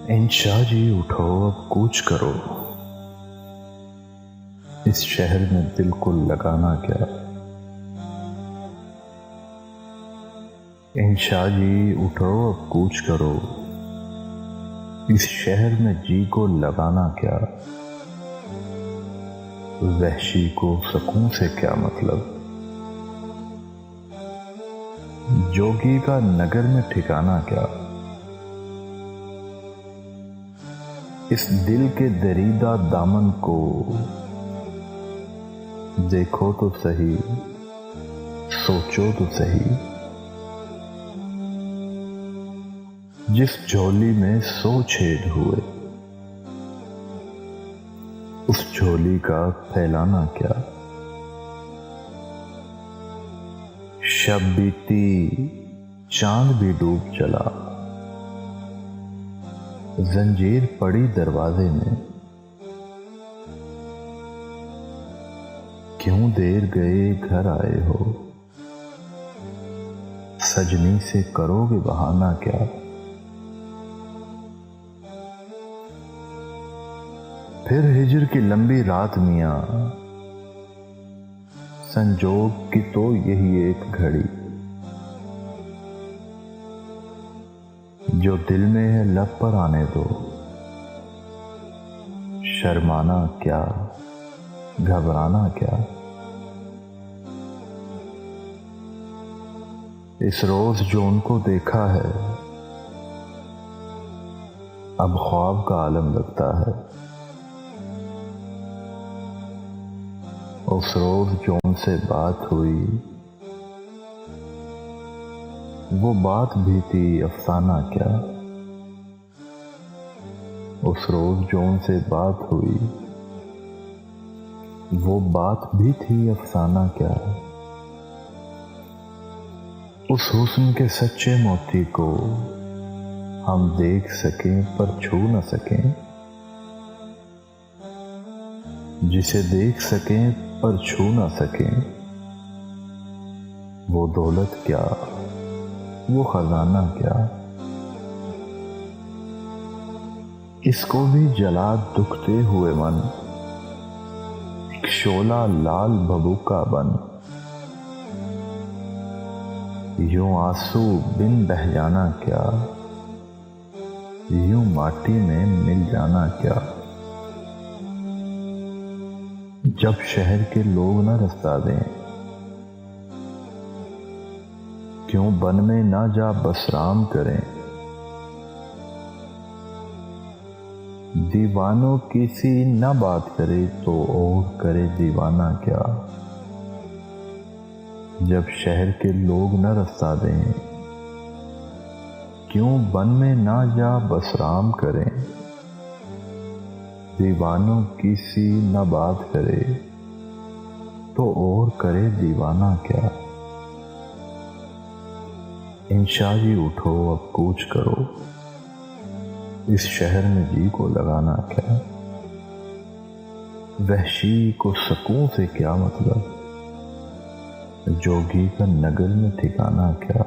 انشا جی اٹھو اب کوچ کرو، اس شہر میں دل کو لگانا کیا۔ انشا جی اٹھو اب کوچ کرو، اس شہر میں جی کو لگانا کیا۔ وحشی کو سکون سے کیا مطلب، جوگی کا نگر میں ٹھکانا کیا۔ اس دل کے دریدہ دامن کو دیکھو تو صحیح، سوچو تو صحیح۔ جس جھولی میں 100 چھید ہوئے، اس جھولی کا پھیلانا کیا۔ شب بیتی چاند بھی ڈوب چلا، زنجیر پڑی دروازے میں، کیوں دیر گئے گھر آئے ہو، سجنی سے کرو گے بہانہ کیا۔ پھر ہجر کی لمبی رات میاں، سنجوگ کی تو یہی ایک گھڑی، جو دل میں ہے لب پر آنے دو، شرمانا کیا گھبرانا کیا۔ اس روز جو ان کو دیکھا ہے، اب خواب کا عالم لگتا ہے۔ اس روز جو ان سے بات ہوئی، وہ بات بھی تھی افسانہ کیا۔ اس روز جو ان سے بات ہوئی، وہ بات بھی تھی افسانہ کیا۔ اس حسن کے سچے موتی کو ہم دیکھ سکیں پر چھو نہ سکیں، جسے دیکھ سکیں پر چھو نہ سکیں، وہ دولت کیا وہ خزانہ کیا۔ اس کو بھی جلا دکھتے ہوئے من، ایک شعلہ لال بھبوکا بن، یوں آنسو بن بہ جانا کیا، یوں ماٹی میں مل جانا کیا۔ جب شہر کے لوگ نہ رستہ دیں، کیوں بن میں نہ جا بسرام کریں۔ دیوانوں کسی نہ بات کرے تو اور کرے دیوانہ کیا۔ جب شہر کے لوگ نہ رستہ دیں، کیوں بن میں نہ جا بسرام کریں۔ دیوانوں کسی نہ بات کرے تو اور کرے دیوانہ کیا۔ انشا جی اٹھو اب کوچ کرو، اس شہر میں جی کو لگانا کیا۔ وحشی کو سکون سے کیا مطلب، جوگی کا نگر میں ٹھکانا کیا۔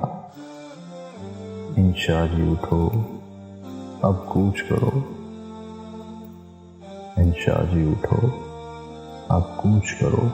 انشا جی اٹھو اب کوچ کرو، انشا جی اٹھو اب کوچ کرو۔